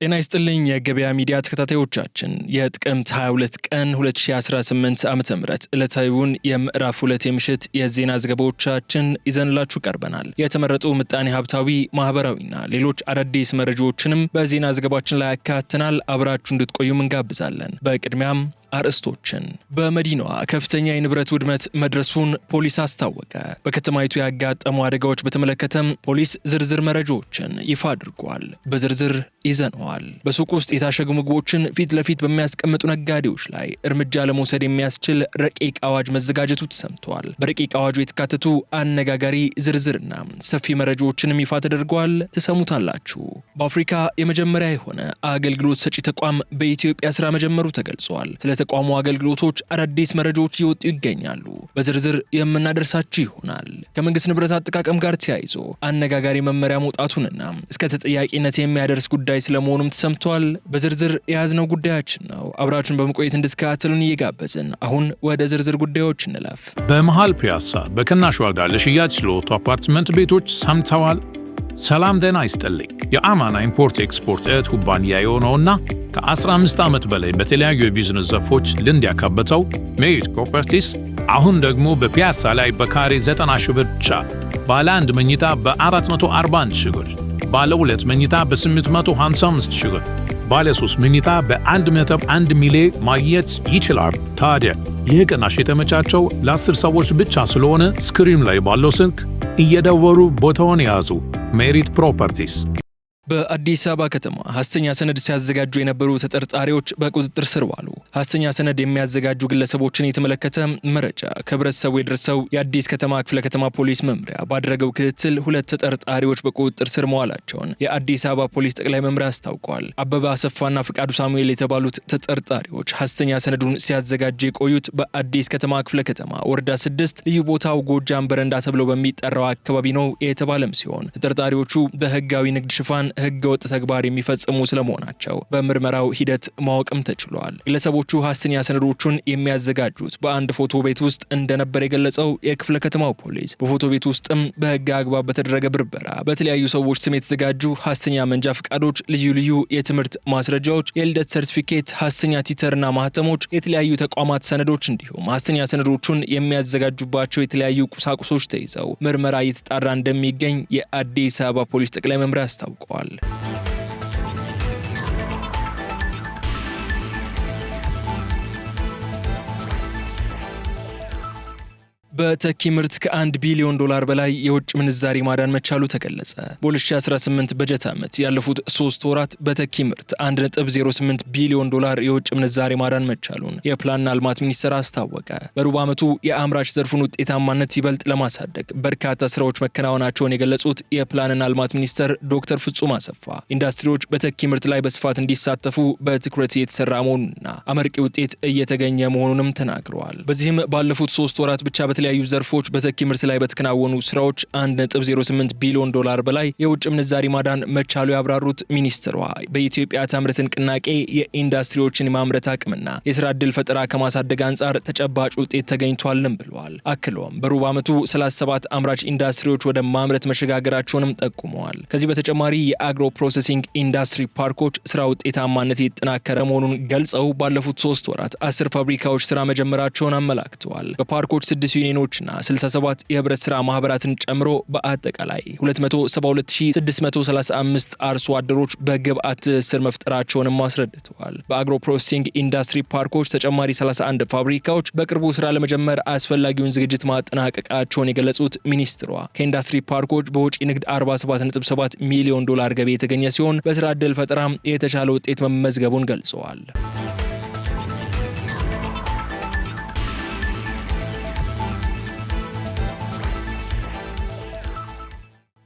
ጤና ይስጥልኝ የገበያ ሚዲያ ተከታታዮቻችን የጥቅምት 22 ቀን 2018 ዓ.ም ዕለታዊውን የምዕራፍ 2 የምሽት የዜና ዘገባዎቻችን ይዘንላችሁ ቀርበናል። የተመረጡ ምጣኔ ሀብታዊ፣ ማህበራዊና ሌሎች አዳዲስ መረጃዎችንም በዜና ዘገባችን ላይ ያካተናል። አብራችሁ እንድትቆዩም እንጋብዛለን። በቅድሚያም አርዕስቶችን። በመዲናዋ ከፍተኛ የንብረት ውድመት መድረሱን ፖሊስ አስታወቀ። በከተማይቱ ያጋጠሙ አደጋዎች በተመለከተም ፖሊስ ዝርዝር መረጃዎችን ይፋ አድርጓል። በዝርዝር ይዘነዋል። በሱቅ ውስጥ የታሸጉ ምግቦችን ፊት ለፊት በሚያስቀምጡ ነጋዴዎች ላይ እርምጃ ለመውሰድ የሚያስችል ረቂቅ አዋጅ መዘጋጀቱ ተሰምቷል። በረቂቅ አዋጁ የተካተቱ አነጋጋሪ ዝርዝርና ሰፊ መረጃዎችንም ይፋ ተደርገዋል። ትሰሙታላችሁ። በአፍሪካ የመጀመሪያ የሆነ አገልግሎት ሰጪ ተቋም በኢትዮጵያ ስራ መጀመሩ ተገልጿል። ስለ ተቋሙ አገልግሎቶች አዳዲስ መረጃዎች እየወጡ ይገኛሉ። በዝርዝር የምናደርሳችሁ ይሆናል። ከመንግስት ንብረት አጠቃቀም ጋር ተያይዞ አነጋጋሪ መመሪያ መውጣቱንና እስከ ተጠያቂነት የሚያደርስ ጉዳይ ስለመሆኑም ተሰምቷል። በዝርዝር የያዝነው ጉዳያችን ነው። አብራችሁን በመቆየት እንድትከታተሉን እየጋበዝን አሁን ወደ ዝርዝር ጉዳዮች እንለፍ። በመሃል ፒያሳ በቅናሽ ዋጋ ለሽያጭ ስለወጡ አፓርትመንት ቤቶች ሰምተዋል? ሰላም ጤና ይስጥልኝ። የአማና ኢምፖርት ኤክስፖርት እህት ኩባንያ የሆነውና ከ15 ዓመት በላይ በተለያዩ የቢዝነስ ዘርፎች ልምድ ያካበተው ሜሪት ፕሮፐርቲስ አሁን ደግሞ በፒያሳ ላይ በካሬ 90 ሺህ ብር ብቻ ባለ 1 መኝታ በ441 ሺህ ብር፣ ባለ 2 መኝታ በ855 ሺህ ብር፣ ባለ 3 መኝታ በ1.1 ሚሊዮን ማግኘት ይችላል። ታዲያ ይህ ቅናሽ የተመቻቸው ለ10 ሰዎች ብቻ ስለሆነ ስክሪን ላይ ባለው ስልክ እየደወሉ ቦታውን ያዙ። ሜሪት ፕሮፐርቲስ። በአዲስ አበባ ከተማ ሐሰተኛ ሰነድ ሲያዘጋጁ የነበሩ ተጠርጣሪዎች በቁጥጥር ስር ዋሉ። ሐሰተኛ ሰነድ የሚያዘጋጁ ግለሰቦችን የተመለከተ መረጃ ከህብረተሰቡ የደረሰው የአዲስ ከተማ ክፍለ ከተማ ፖሊስ መምሪያ ባደረገው ክትትል 2 ተጠርጣሪዎች በቁጥጥር ስር መዋላቸውን የአዲስ አበባ ፖሊስ ጠቅላይ መምሪያ አስታውቋል። አበበ አሰፋና ፍቃዱ ሳሙኤል የተባሉት ተጠርጣሪዎች ሐሰተኛ ሰነዱን ሲያዘጋጁ የቆዩት በአዲስ ከተማ ክፍለ ከተማ ወረዳ 6 ልዩ ቦታው ጎጃም በረንዳ ተብሎ በሚጠራው አካባቢ ነው የተባለም ሲሆን ተጠርጣሪዎቹ በህጋዊ ንግድ ሽፋን ህገወጥ ተግባር የሚፈጽሙ ስለመሆናቸው በምርመራው ሂደት ማወቅም ተችሏል። ግለሰቦቹ ሐሰተኛ ሰነዶቹን የሚያዘጋጁት በአንድ ፎቶ ቤት ውስጥ እንደነበር የገለጸው የክፍለ ከተማው ፖሊስ በፎቶ ቤት ውስጥም በህግ አግባብ በተደረገ ብርበራ በተለያዩ ሰዎች ስም የተዘጋጁ ሐሰተኛ መንጃ ፈቃዶች፣ ልዩ ልዩ የትምህርት ማስረጃዎች፣ የልደት ሰርቲፊኬት፣ ሐሰተኛ ቲተርና ማህተሞች፣ የተለያዩ ተቋማት ሰነዶች እንዲሁም ሐሰተኛ ሰነዶቹን የሚያዘጋጁባቸው የተለያዩ ቁሳቁሶች ተይዘው ምርመራ እየተጣራ እንደሚገኝ የአዲስ አበባ ፖሊስ ጠቅላይ መምሪያ አስታውቋል። በተኪ ምርት ከ$1 ቢሊዮን በላይ የውጭ ምንዛሪ ማዳን መቻሉ ተገለጸ። በ2018 በጀት ዓመት ያለፉት 3 ወራት በተኪ ምርት $1.08 ቢሊዮን የውጭ ምንዛሪ ማዳን መቻሉን የፕላንና ልማት ሚኒስቴር አስታወቀ። በሩብ ዓመቱ የአምራች ዘርፉን ውጤታማነት ይበልጥ ለማሳደግ በርካታ ስራዎች መከናወናቸውን የገለጹት የፕላንና ልማት ሚኒስትር ዶክተር ፍጹም አሰፋ ኢንዱስትሪዎች በተኪ ምርት ላይ በስፋት እንዲሳተፉ በትኩረት እየተሰራ መሆኑንና አመርቂ ውጤት እየተገኘ መሆኑንም ተናግረዋል። በዚህም ባለፉት 3 ወራት ብቻ በተለያዩ ዘርፎች በተኪ ምርት ላይ በተከናወኑ ስራዎች $1.08 ቢሊዮን በላይ የውጭ ምንዛሪ ማዳን መቻሉ ያብራሩት ሚኒስትሯ በኢትዮጵያ ታምርት ንቅናቄ የኢንዱስትሪዎችን የማምረት አቅምና የስራ ዕድል ፈጠራ ከማሳደግ አንጻር ተጨባጭ ውጤት ተገኝቷልም ብለዋል። አክለውም በሩብ ዓመቱ 37 አምራች ኢንዱስትሪዎች ወደ ማምረት መሸጋገራቸውንም ጠቁመዋል። ከዚህ በተጨማሪ የአግሮ ፕሮሰሲንግ ኢንዱስትሪ ፓርኮች ስራ ውጤታማነት የተጠናከረ መሆኑን ገልጸው ባለፉት 3 ወራት 10 ፋብሪካዎች ስራ መጀመራቸውን አመላክተዋል። በፓርኮች 6 ዩኒዮኖችና 67 የህብረት ስራ ማህበራትን ጨምሮ በአጠቃላይ 272635 አርሶ አደሮች በግብአት ትስስር መፍጠራቸውንም አስረድተዋል። በአግሮ ፕሮሰሲንግ ኢንዱስትሪ ፓርኮች ተጨማሪ 31 ፋብሪካዎች በቅርቡ ስራ ለመጀመር አስፈላጊውን ዝግጅት ማጠናቀቃቸውን የገለጹት ሚኒስትሯ ከኢንዱስትሪ ፓርኮች በውጪ ንግድ $47.7 ሚሊዮን ገቢ የተገኘ ሲሆን በስራ ዕድል ፈጠራ የተሻለ ውጤት መመዝገቡን ገልጸዋል።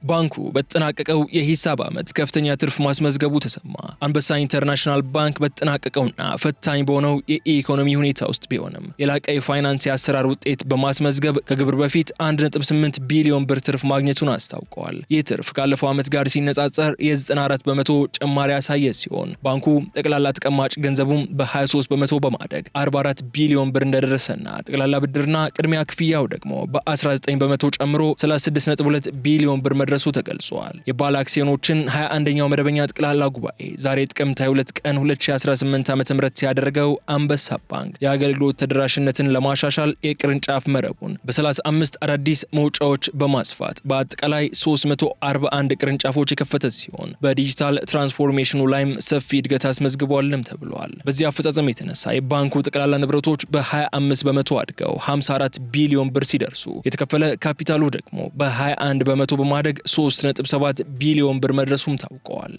ባንኩ በተጠናቀቀው የሂሳብ ዓመት ከፍተኛ ትርፍ ማስመዝገቡ ተሰማ። አንበሳ ኢንተርናሽናል ባንክ በተጠናቀቀውና ፈታኝ በሆነው የኢኮኖሚ ሁኔታ ውስጥ ቢሆንም የላቀ የፋይናንስ የአሰራር ውጤት በማስመዝገብ ከግብር በፊት 1.8 ቢሊዮን ብር ትርፍ ማግኘቱን አስታውቀዋል። ይህ ትርፍ ካለፈው ዓመት ጋር ሲነጻጸር የ94 በመቶ ጭማሪ ያሳየ ሲሆን ባንኩ ጠቅላላ ተቀማጭ ገንዘቡም በ23 በመቶ በማደግ 44 ቢሊዮን ብር እንደደረሰና ጠቅላላ ብድርና ቅድሚያ ክፍያው ደግሞ በ19 በመቶ ጨምሮ 36.2 ቢሊዮን ብር መድረሱ መድረሱ ተገልጿል። የባለ አክሲዮኖችን 21ኛው መደበኛ ጠቅላላ ጉባኤ ዛሬ ጥቅምት 22 ቀን 2018 ዓ.ም ያደረገው አንበሳ ባንክ የአገልግሎት ተደራሽነትን ለማሻሻል የቅርንጫፍ መረቡን በ35 አዳዲስ መውጫዎች በማስፋት በአጠቃላይ 341 ቅርንጫፎች የከፈተ ሲሆን በዲጂታል ትራንስፎርሜሽኑ ላይም ሰፊ እድገት አስመዝግቧልም ተብሏል። በዚህ አፈጻጸም የተነሳ የባንኩ ጠቅላላ ንብረቶች በ25 በመቶ አድገው 54 ቢሊዮን ብር ሲደርሱ የተከፈለ ካፒታሉ ደግሞ በ21 በመቶ በማደግ 3.7 ቢሊዮን ብር መድረሱም ታውቀዋል።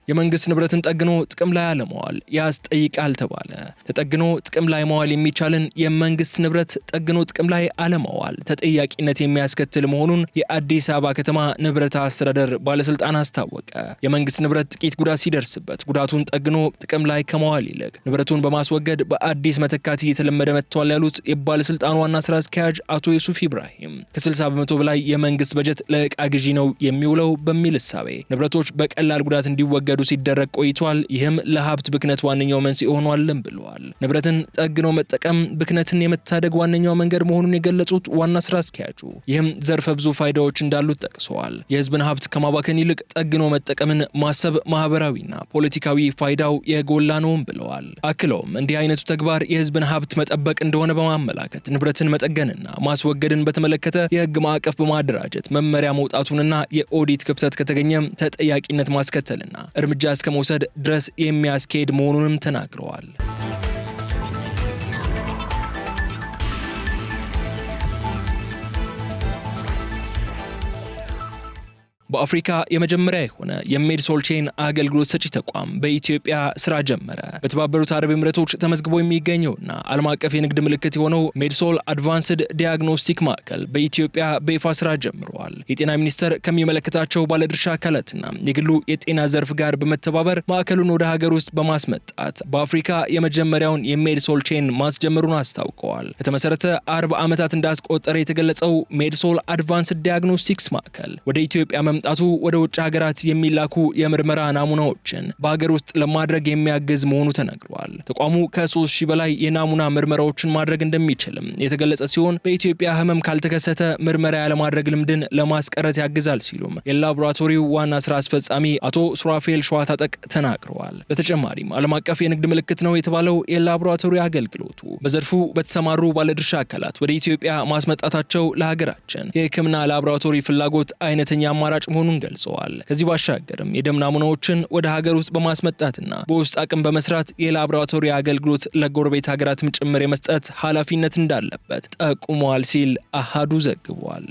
የመንግስት ንብረትን ጠግኖ ጥቅም ላይ አለማዋል ያስጠይቃል ተባለ። ተጠግኖ ጥቅም ላይ ማዋል የሚቻልን የመንግስት ንብረት ጠግኖ ጥቅም ላይ አለማዋል ተጠያቂነት የሚያስከትል መሆኑን የአዲስ አበባ ከተማ ንብረት አስተዳደር ባለስልጣን አስታወቀ። የመንግስት ንብረት ጥቂት ጉዳት ሲደርስበት ጉዳቱን ጠግኖ ጥቅም ላይ ከማዋል ይልቅ ንብረቱን በማስወገድ በአዲስ መተካት እየተለመደ መጥቷል ያሉት የባለስልጣኑ ዋና ስራ አስኪያጅ አቶ ዩሱፍ ኢብራሂም ከ60 በመቶ በላይ የመንግስት በጀት ለዕቃ ግዢ ነው የሚውለው በሚል እሳቤ ንብረቶች በቀላል ጉዳት እንዲወገዱ ሲደረግ ቆይቷል። ይህም ለሀብት ብክነት ዋነኛው መንስኤ ሆኗልም ብለዋል። ንብረትን ጠግኖ መጠቀም ብክነትን የመታደግ ዋነኛው መንገድ መሆኑን የገለጹት ዋና ስራ አስኪያጁ ይህም ዘርፈ ብዙ ፋይዳዎች እንዳሉት ጠቅሰዋል። የህዝብን ሀብት ከማባከን ይልቅ ጠግኖ መጠቀምን ማሰብ ማህበራዊና ፖለቲካዊ ፋይዳው የጎላ ነውም ብለዋል። አክለውም እንዲህ አይነቱ ተግባር የህዝብን ሀብት መጠበቅ እንደሆነ በማመላከት ንብረትን መጠገንና ማስወገድን በተመለከተ የህግ ማዕቀፍ በማደራጀት መመሪያ መውጣቱንና የኦዲት ክፍተት ከተገኘም ተጠያቂነት ማስከተልና እርምጃ እስከ መውሰድ ድረስ የሚያስኬድ መሆኑንም ተናግረዋል። በአፍሪካ የመጀመሪያ የሆነ የሜድሶል ቼን አገልግሎት ሰጪ ተቋም በኢትዮጵያ ስራ ጀመረ። በተባበሩት አረብ ኤምሬቶች ተመዝግቦ የሚገኘውና ዓለም አቀፍ የንግድ ምልክት የሆነው ሜድሶል አድቫንስድ ዲያግኖስቲክ ማዕከል በኢትዮጵያ በይፋ ስራ ጀምረዋል። የጤና ሚኒስቴር ከሚመለከታቸው ባለድርሻ አካላትና የግሉ የጤና ዘርፍ ጋር በመተባበር ማዕከሉን ወደ ሀገር ውስጥ በማስመጣት በአፍሪካ የመጀመሪያውን የሜድሶል ቼን ማስጀመሩን አስታውቀዋል። ከተመሰረተ 40 ዓመታት እንዳስቆጠረ የተገለጸው ሜድሶል አድቫንስድ ዲያግኖስቲክስ ማዕከል ወደ ኢትዮጵያ ጣቱ ወደ ውጭ ሀገራት የሚላኩ የምርመራ ናሙናዎችን በሀገር ውስጥ ለማድረግ የሚያግዝ መሆኑ ተነግሯል። ተቋሙ ከ3000 በላይ የናሙና ምርመራዎችን ማድረግ እንደሚችልም የተገለጸ ሲሆን በኢትዮጵያ ህመም ካልተከሰተ ምርመራ ያለማድረግ ልምድን ለማስቀረት ያግዛል ሲሉም የላቦራቶሪው ዋና ስራ አስፈጻሚ አቶ ሱራፌል ሸዋታጠቅ ተናግረዋል። በተጨማሪም ዓለም አቀፍ የንግድ ምልክት ነው የተባለው የላቦራቶሪ አገልግሎቱ በዘርፉ በተሰማሩ ባለድርሻ አካላት ወደ ኢትዮጵያ ማስመጣታቸው ለሀገራችን የህክምና ላቦራቶሪ ፍላጎት አይነተኛ አማራጭ መሆኑን ገልጸዋል። ከዚህ ባሻገርም የደም ናሙናዎችን ወደ ሀገር ውስጥ በማስመጣትና በውስጥ አቅም በመስራት የላቦራቶሪ አገልግሎት ለጎረቤት ሀገራትም ጭምር የመስጠት ኃላፊነት እንዳለበት ጠቁመዋል ሲል አሃዱ ዘግቧል።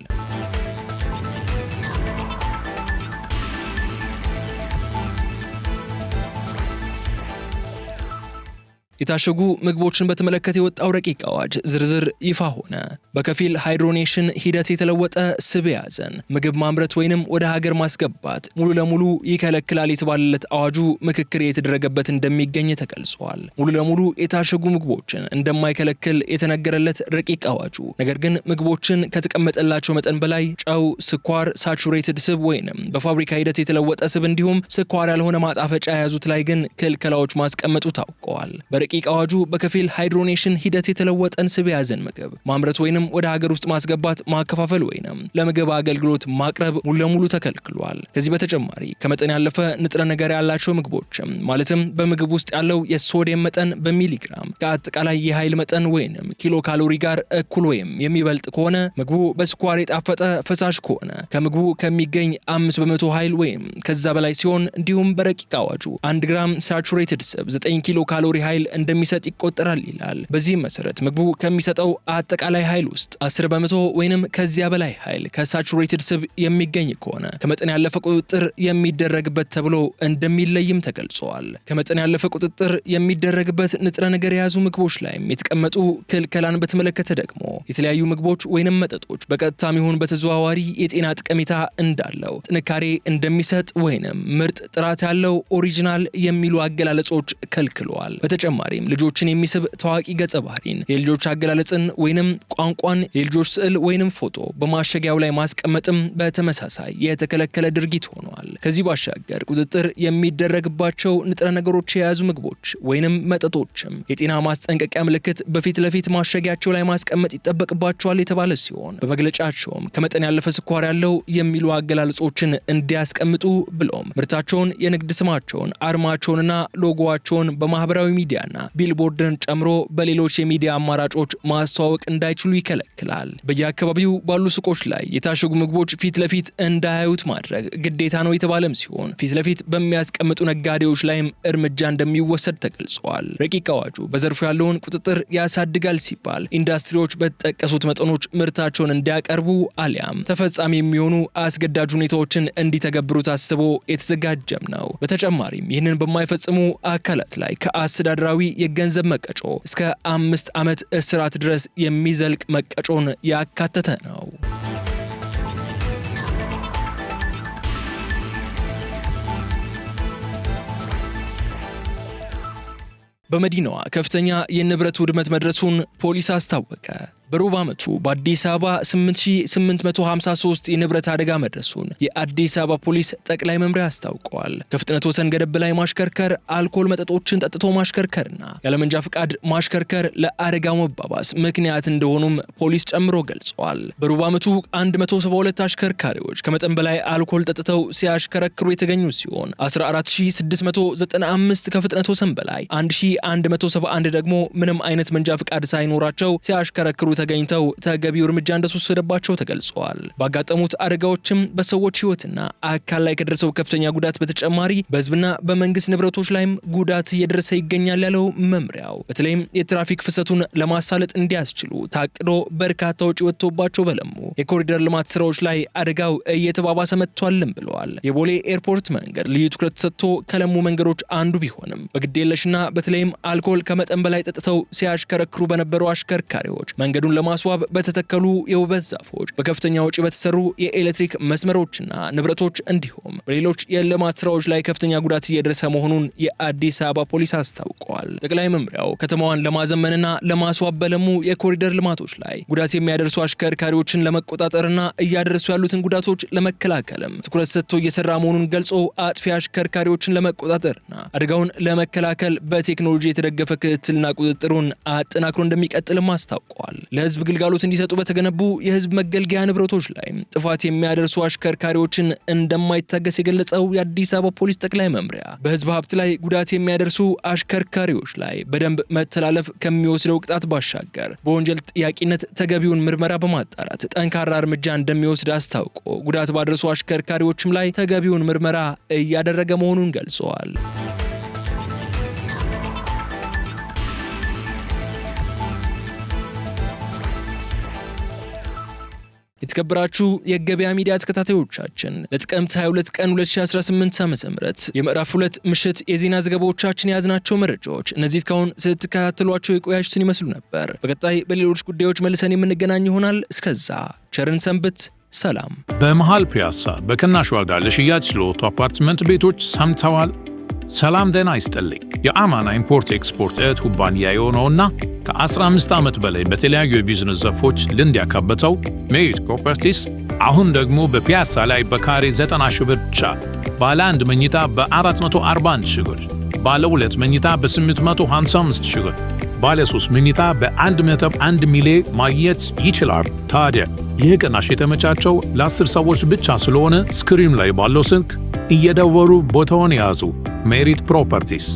የታሸጉ ምግቦችን በተመለከተ የወጣው ረቂቅ አዋጅ ዝርዝር ይፋ ሆነ። በከፊል ሃይድሮኔሽን ሂደት የተለወጠ ስብ የያዘን ምግብ ማምረት ወይንም ወደ ሀገር ማስገባት ሙሉ ለሙሉ ይከለክላል የተባለለት አዋጁ ምክክር የተደረገበት እንደሚገኝ ተገልጿል። ሙሉ ለሙሉ የታሸጉ ምግቦችን እንደማይከለክል የተነገረለት ረቂቅ አዋጁ ነገር ግን ምግቦችን ከተቀመጠላቸው መጠን በላይ ጨው፣ ስኳር፣ ሳቹሬትድ ስብ ወይንም በፋብሪካ ሂደት የተለወጠ ስብ እንዲሁም ስኳር ያልሆነ ማጣፈጫ የያዙት ላይ ግን ክልከላዎች ማስቀመጡ ታውቀዋል። ረቂቅ አዋጁ በከፊል ሃይድሮኔሽን ሂደት የተለወጠን ስብ የያዘን ምግብ ማምረት ወይንም ወደ ሀገር ውስጥ ማስገባት፣ ማከፋፈል ወይንም ለምግብ አገልግሎት ማቅረብ ሙሉ ለሙሉ ተከልክሏል። ከዚህ በተጨማሪ ከመጠን ያለፈ ንጥረ ነገር ያላቸው ምግቦችም ማለትም በምግብ ውስጥ ያለው የሶዲየም መጠን በሚሊግራም ከአጠቃላይ የኃይል መጠን ወይንም ኪሎ ካሎሪ ጋር እኩል ወይም የሚበልጥ ከሆነ፣ ምግቡ በስኳር የጣፈጠ ፈሳሽ ከሆነ ከምግቡ ከሚገኝ 5 በመቶ ኃይል ወይም ከዛ በላይ ሲሆን፣ እንዲሁም በረቂቅ አዋጁ 1 ግራም ሳቹሬትድ ስብ 9 ኪሎ ካሎሪ ኃይል እንደሚሰጥ ይቆጠራል ይላል። በዚህም መሰረት ምግቡ ከሚሰጠው አጠቃላይ ኃይል ውስጥ 10 በመቶ ወይንም ከዚያ በላይ ኃይል ከሳቹሬትድ ስብ የሚገኝ ከሆነ ከመጠን ያለፈ ቁጥጥር የሚደረግበት ተብሎ እንደሚለይም ተገልጿል። ከመጠን ያለፈ ቁጥጥር የሚደረግበት ንጥረ ነገር የያዙ ምግቦች ላይም የተቀመጡ ክልከላን በተመለከተ ደግሞ የተለያዩ ምግቦች ወይንም መጠጦች በቀጥታም ይሁን በተዘዋዋሪ የጤና ጠቀሜታ እንዳለው፣ ጥንካሬ እንደሚሰጥ ወይንም ምርጥ ጥራት ያለው ኦሪጂናል የሚሉ አገላለጾች ከልክለዋል። በተጨማሪ በተጨማሪም ልጆችን የሚስብ ታዋቂ ገጸ ባህሪን፣ የልጆች አገላለጽን ወይንም ቋንቋን፣ የልጆች ስዕል ወይንም ፎቶ በማሸጊያው ላይ ማስቀመጥም በተመሳሳይ የተከለከለ ድርጊት ሆኗል። ከዚህ ባሻገር ቁጥጥር የሚደረግባቸው ንጥረ ነገሮች የያዙ ምግቦች ወይንም መጠጦችም የጤና ማስጠንቀቂያ ምልክት በፊት ለፊት ማሸጊያቸው ላይ ማስቀመጥ ይጠበቅባቸዋል የተባለ ሲሆን በመግለጫቸውም ከመጠን ያለፈ ስኳር ያለው የሚሉ አገላለጾችን እንዲያስቀምጡ ብሎም ምርታቸውን፣ የንግድ ስማቸውን፣ አርማቸውንና ሎጎዋቸውን በማህበራዊ ሚዲያና ቢልቦርድን ጨምሮ በሌሎች የሚዲያ አማራጮች ማስተዋወቅ እንዳይችሉ ይከለክላል። በየአካባቢው ባሉ ሱቆች ላይ የታሸጉ ምግቦች ፊት ለፊት እንዳያዩት ማድረግ ግዴታ ነው የተባለም ሲሆን ፊት ለፊት በሚያስቀምጡ ነጋዴዎች ላይም እርምጃ እንደሚወሰድ ተገልጿል። ረቂቅ አዋጁ በዘርፉ ያለውን ቁጥጥር ያሳድጋል ሲባል ኢንዱስትሪዎች በተጠቀሱት መጠኖች ምርታቸውን እንዲያቀርቡ አሊያም ተፈጻሚ የሚሆኑ አስገዳጅ ሁኔታዎችን እንዲተገብሩ ታስቦ የተዘጋጀም ነው። በተጨማሪም ይህንን በማይፈጽሙ አካላት ላይ ከአስተዳደራዊ የገንዘብ መቀጮ እስከ 5 ዓመት እስራት ድረስ የሚዘልቅ መቀጮን ያካተተ ነው። በመዲናዋ ከፍተኛ የንብረት ውድመት መድረሱን ፖሊስ አስታወቀ። በሩብ ዓመቱ በአዲስ አበባ 8853 የንብረት አደጋ መድረሱን የአዲስ አበባ ፖሊስ ጠቅላይ መምሪያ አስታውቀዋል። ከፍጥነት ወሰን ገደብ ላይ ማሽከርከር፣ አልኮል መጠጦችን ጠጥቶ ማሽከርከርና ያለመንጃ ፍቃድ ማሽከርከር ለአደጋው መባባስ ምክንያት እንደሆኑም ፖሊስ ጨምሮ ገልጸዋል። በሩብ ዓመቱ 172 አሽከርካሪዎች ከመጠን በላይ አልኮል ጠጥተው ሲያሽከረክሩ የተገኙ ሲሆን 14695 ከፍጥነት ወሰን በላይ፣ 1171 ደግሞ ምንም አይነት መንጃ ፍቃድ ሳይኖራቸው ሲያሽከረክሩ ተገኝተው ተገቢው እርምጃ እንደተወሰደባቸው ተገልጿል። ባጋጠሙት አደጋዎችም በሰዎች ሕይወትና አካል ላይ ከደረሰው ከፍተኛ ጉዳት በተጨማሪ በሕዝብና በመንግስት ንብረቶች ላይም ጉዳት እየደረሰ ይገኛል ያለው መምሪያው በተለይም የትራፊክ ፍሰቱን ለማሳለጥ እንዲያስችሉ ታቅዶ በርካታ ወጪ ወጥቶባቸው በለሙ የኮሪደር ልማት ስራዎች ላይ አደጋው እየተባባሰ መጥቷልም ብለዋል። የቦሌ ኤርፖርት መንገድ ልዩ ትኩረት ተሰጥቶ ከለሙ መንገዶች አንዱ ቢሆንም በግዴለሽና በተለይም አልኮል ከመጠን በላይ ጠጥተው ሲያሽከረክሩ በነበሩ አሽከርካሪዎች መንገዱን ለማስዋብ በተተከሉ የውበት ዛፎች፣ በከፍተኛ ወጪ በተሰሩ የኤሌክትሪክ መስመሮችና ንብረቶች እንዲሁም በሌሎች የልማት ስራዎች ላይ ከፍተኛ ጉዳት እየደረሰ መሆኑን የአዲስ አበባ ፖሊስ አስታውቀዋል። ጠቅላይ መምሪያው ከተማዋን ለማዘመንና ለማስዋብ በለሙ የኮሪደር ልማቶች ላይ ጉዳት የሚያደርሱ አሽከርካሪዎችን ለመቆጣጠርና እያደረሱ ያሉትን ጉዳቶች ለመከላከልም ትኩረት ሰጥቶ እየሰራ መሆኑን ገልጾ አጥፊ አሽከርካሪዎችን ለመቆጣጠርና አደጋውን ለመከላከል በቴክኖሎጂ የተደገፈ ክትትልና ቁጥጥሩን አጠናክሮ እንደሚቀጥልም አስታውቀዋል። ለህዝብ ግልጋሎት እንዲሰጡ በተገነቡ የህዝብ መገልገያ ንብረቶች ላይ ጥፋት የሚያደርሱ አሽከርካሪዎችን እንደማይታገስ የገለጸው የአዲስ አበባ ፖሊስ ጠቅላይ መምሪያ በህዝብ ሀብት ላይ ጉዳት የሚያደርሱ አሽከርካሪዎች ላይ በደንብ መተላለፍ ከሚወስደው ቅጣት ባሻገር በወንጀል ጥያቄነት ተገቢውን ምርመራ በማጣራት ጠንካራ እርምጃ እንደሚወስድ አስታውቆ ጉዳት ባደረሱ አሽከርካሪዎችም ላይ ተገቢውን ምርመራ እያደረገ መሆኑን ገልጸዋል። የተከበራችሁ የገበያ ሚዲያ ተከታታዮቻችን ለጥቅምት 22 ቀን 2018 ዓ.ም የምዕራፍ 2 ምሽት የዜና ዘገባዎቻችን የያዝናቸው መረጃዎች እነዚህ እስካሁን ስትከታተሏቸው የቆያችሁትን ይመስሉ ነበር። በቀጣይ በሌሎች ጉዳዮች መልሰን የምንገናኝ ይሆናል። እስከዛ ቸርን ሰንብት። ሰላም። በመሃል ፒያሳ በቅናሽ ዋጋ ለሽያጭ ስለወጡ አፓርትመንት ቤቶች ሰምተዋል? ሰላም ጤና ይስጥልኝ። የአማና ኢምፖርት ኤክስፖርት እህት ኩባንያ የሆነውና ከ15 ዓመት በላይ በተለያዩ የቢዝነስ ዘርፎች ልምድ ያካበተው ሜሪት ፕሮፐርቲስ አሁን ደግሞ በፒያሳ ላይ በካሬ 90 ሺህ ብር ብቻ ባለ 1 መኝታ በ441 ሺህ ብር፣ ባለ 2 መኝታ በ855 ሺህ ብር፣ ባለ 3 መኝታ በ1.1 ሚሊዮን ማግኘት ይችላል። ታዲያ ይህ ቅናሽ የተመቻቸው ለ10 ሰዎች ብቻ ስለሆነ ስክሪን ላይ ባለው ስልክ እየደወሉ ቦታውን ያዙ። ሜሪት ፕሮፐርቲስ